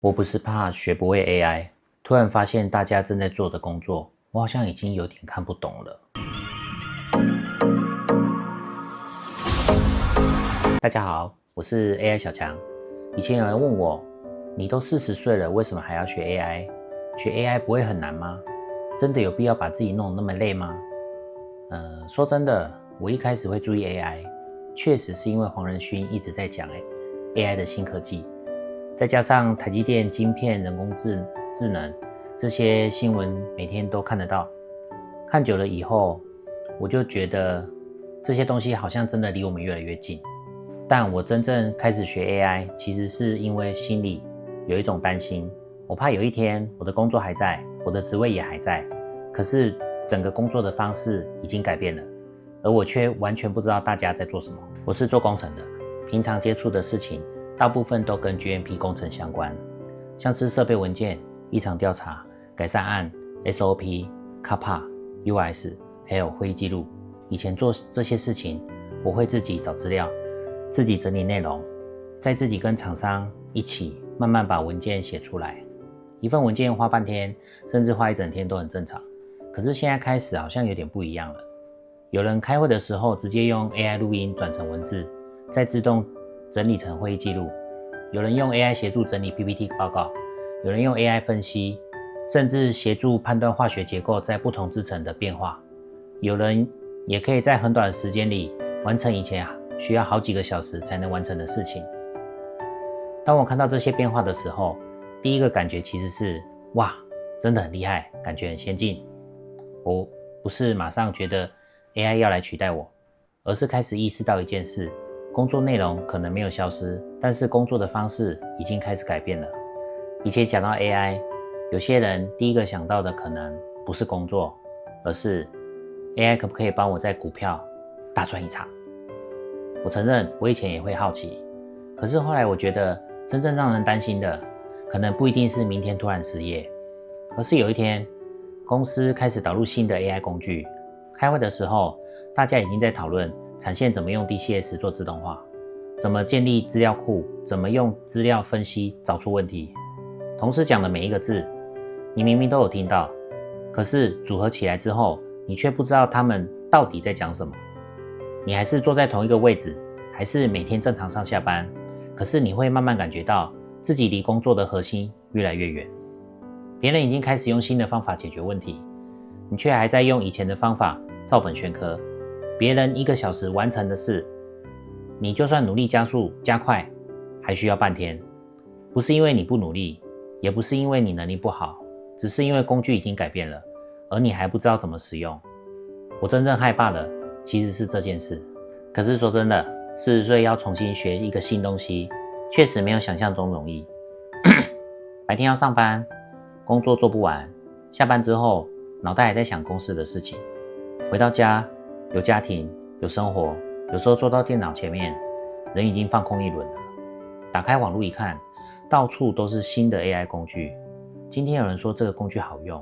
我不是怕学不会 AI，突然发现大家正在做的工作，我好像已经有点看不懂了。大家好，我是 AI 小强。以前有人问我，你都40岁了，为什么还要学 AI？ 学 AI 不会很难吗？真的有必要把自己弄得那么累吗？说真的，我一开始会注意 AI， 确实是因为黄仁勋一直在讲AI 的新科技。再加上台积电晶片、人工智能这些新闻每天都看得到，看久了以后，我就觉得这些东西好像真的离我们越来越近。但我真正开始学 AI， 其实是因为心里有一种担心，我怕有一天我的工作还在，我的职位也还在，可是整个工作的方式已经改变了，而我却完全不知道大家在做什么。我是做工程的，平常接触的事情大部分都跟 GMP 工程相关，像是设备文件、异常调查、改善案、SOP、CAPA、US， 还有会议记录。以前做这些事情，我会自己找资料，自己整理内容，再自己跟厂商一起慢慢把文件写出来。一份文件花半天，甚至花一整天都很正常。可是现在开始好像有点不一样了。有人开会的时候直接用 AI 录音转成文字，再自动整理成会议记录，有人用 AI 协助整理 PPT 报告，有人用 AI 分析，甚至协助判断化学结构在不同制程的变化，有人也可以在很短的时间里完成以前需要好几个小时才能完成的事情。当我看到这些变化的时候，第一个感觉其实是哇，真的很厉害，感觉很先进。我不是马上觉得 AI 要来取代我，而是开始意识到一件事，工作内容可能没有消失，但是工作的方式已经开始改变了。以前讲到 AI， 有些人第一个想到的可能不是工作，而是 AI 可不可以帮我在股票大赚一场。我承认我以前也会好奇，可是后来我觉得真正让人担心的可能不一定是明天突然失业，而是有一天公司开始导入新的 AI 工具，开会的时候大家已经在讨论产线怎么用 DCS 做自动化，怎么建立资料库，怎么用资料分析找出问题。同时讲的每一个字，你明明都有听到，可是组合起来之后，你却不知道他们到底在讲什么。你还是坐在同一个位置，还是每天正常上下班，可是你会慢慢感觉到自己离工作的核心越来越远。别人已经开始用新的方法解决问题，你却还在用以前的方法照本宣科。别人1个小时完成的事，你就算努力加速加快，还需要半天。不是因为你不努力，也不是因为你能力不好，只是因为工具已经改变了，而你还不知道怎么使用。我真正害怕的其实是这件事。可是说真的，40岁要重新学一个新东西，确实没有想象中容易。白天要上班，工作做不完，下班之后脑袋还在想公司的事情，回到家有家庭有生活，有时候坐到电脑前面，人已经放空一轮了。打开网络一看，到处都是新的 AI 工具。今天有人说这个工具好用，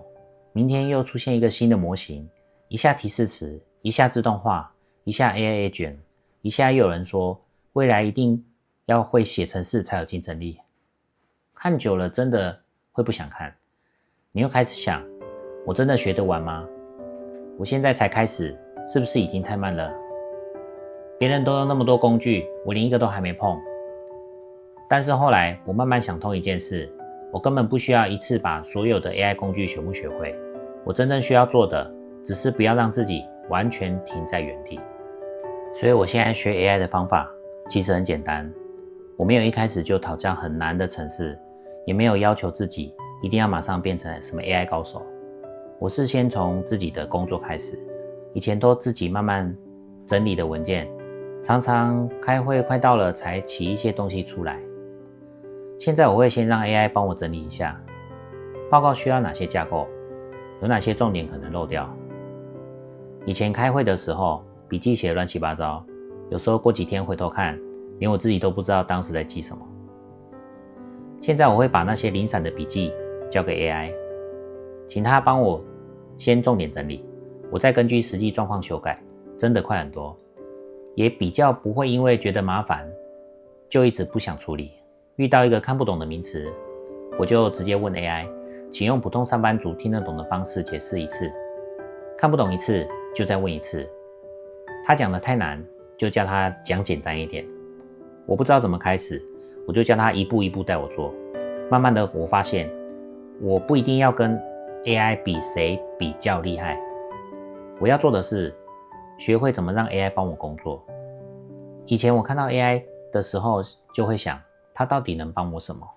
明天又出现一个新的模型，一下提示词，一下自动化，一下 AI agent， 一下又有人说未来一定要会写程式才有竞争力。看久了真的会不想看。你又开始想，我真的学得完吗？我现在才开始，是不是已经太慢了？别人都用那么多工具，我连一个都还没碰。但是后来我慢慢想通一件事，我根本不需要一次把所有的 AI 工具全部学会，我真正需要做的只是不要让自己完全停在原地。所以我现在学 AI 的方法其实很简单，我没有一开始就挑战很难的程式，也没有要求自己一定要马上变成什么 AI 高手。我是先从自己的工作开始，以前都自己慢慢整理的文件，常常开会快到了才起一些东西出来。现在我会先让 AI 帮我整理一下，报告需要哪些架构，有哪些重点可能漏掉。以前开会的时候，笔记写得乱七八糟，有时候过几天回头看，连我自己都不知道当时在记什么。现在我会把那些零散的笔记交给 AI， 请他帮我先重点整理，我再根据实际状况修改，真的快很多，也比较不会因为觉得麻烦就一直不想处理。遇到一个看不懂的名词，我就直接问 AI， 请用普通上班族听得懂的方式解释一次，看不懂一次就再问一次。他讲的太难，就叫他讲简单一点。我不知道怎么开始，我就叫他一步一步带我做。慢慢的我发现，我不一定要跟 AI 比谁比较厉害，我要做的是学会怎么让 AI 帮我工作。以前我看到 AI 的时候就会想，它到底能帮我什么？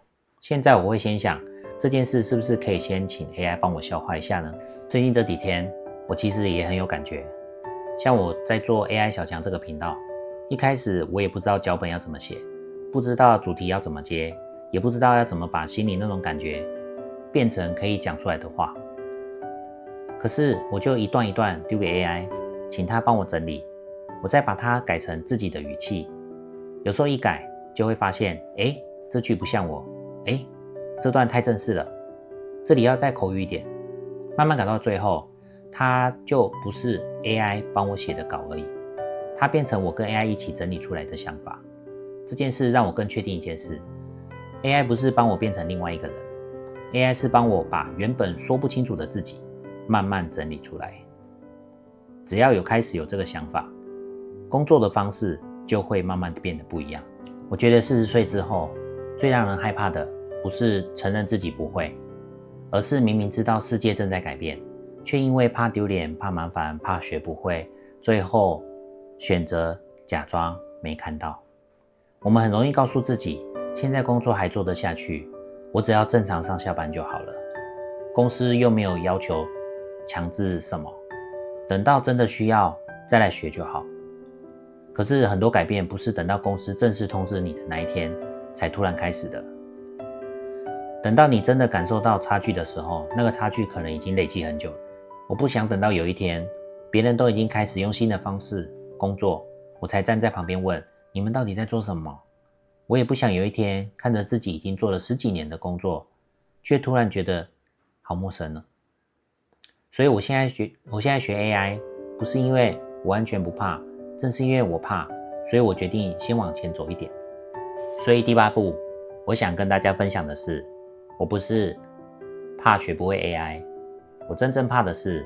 现在我会先想，这件事是不是可以先请 AI 帮我消化一下呢？最近这几天我其实也很有感觉，像我在做 AI 小强这个频道，一开始我也不知道脚本要怎么写，不知道主题要怎么接，也不知道要怎么把心里那种感觉变成可以讲出来的话。可是我就一段一段丢给 AI， 请他帮我整理，我再把它改成自己的语气。有时候一改就会发现，这句不像我，这段太正式了，这里要再口语一点。慢慢改到最后，它就不是 AI 帮我写的稿而已，它变成我跟 AI 一起整理出来的想法。这件事让我更确定一件事， AI 不是帮我变成另外一个人， AI 是帮我把原本说不清楚的自己慢慢整理出来。只要开始有这个想法，工作的方式就会慢慢变得不一样。我觉得40岁之后，最让人害怕的不是承认自己不会，而是明明知道世界正在改变，却因为怕丢脸、怕麻烦、怕学不会，最后选择假装没看到。我们很容易告诉自己，现在工作还做得下去，我只要正常上下班就好了，公司又没有要求强制什么，等到真的需要再来学就好。可是很多改变不是等到公司正式通知你的那一天才突然开始的，等到你真的感受到差距的时候，那个差距可能已经累积很久了。我不想等到有一天别人都已经开始用新的方式工作，我才站在旁边问你们到底在做什么。我也不想有一天看着自己已经做了10几年的工作，却突然觉得好陌生了。所以我现在学 AI 不是因为我完全不怕，正是因为我怕，所以我决定先往前走一点。所以第8步，我想跟大家分享的是，我不是怕学不会 AI， 我真正怕的是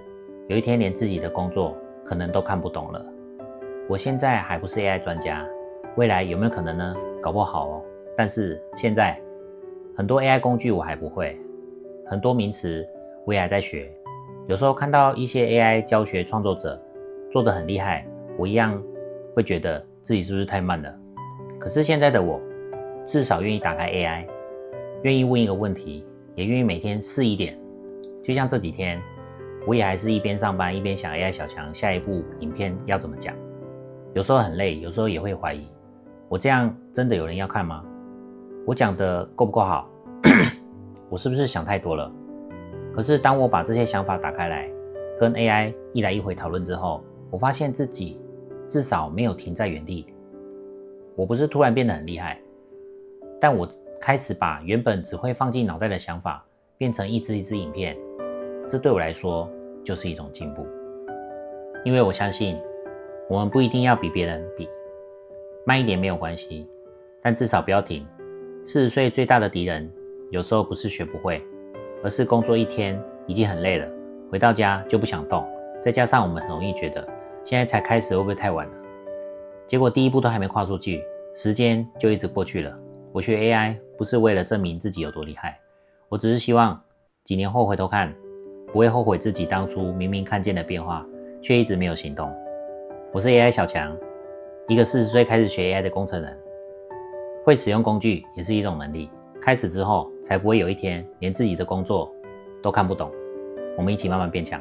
有一天连自己的工作可能都看不懂了。我现在还不是 AI 专家，未来有没有可能呢？搞不好哦。但是现在很多 AI 工具我还不会，很多名词我也还在学。有时候看到一些 AI 教学创作者做得很厉害，我一样会觉得自己是不是太慢了。可是现在的我至少愿意打开 AI， 愿意问一个问题，也愿意每天试一点。就像这几天我也还是一边上班一边想 AI 小强下一部影片要怎么讲，有时候很累，有时候也会怀疑，我这样真的有人要看吗？我讲的够不够好？我是不是想太多了？可是当我把这些想法打开来，跟 AI 一来一回讨论之后，我发现自己至少没有停在原地。我不是突然变得很厉害，但我开始把原本只会放进脑袋的想法变成一支一支影片，这对我来说就是一种进步。因为我相信我们不一定要比别人比，慢一点没有关系，但至少不要停。40岁最大的敌人有时候不是学不会，而是工作一天已经很累了，回到家就不想动，再加上我们很容易觉得现在才开始会不会太晚了，结果第一步都还没跨出去，时间就一直过去了。我学 AI 不是为了证明自己有多厉害，我只是希望几年后回头看，不会后悔自己当初明明看见了变化，却一直没有行动。我是 AI 小强，一个40岁开始学 AI 的工程人。会使用工具也是一种能力，开始之后才不会有一天连自己的工作都看不懂。我们一起慢慢变强。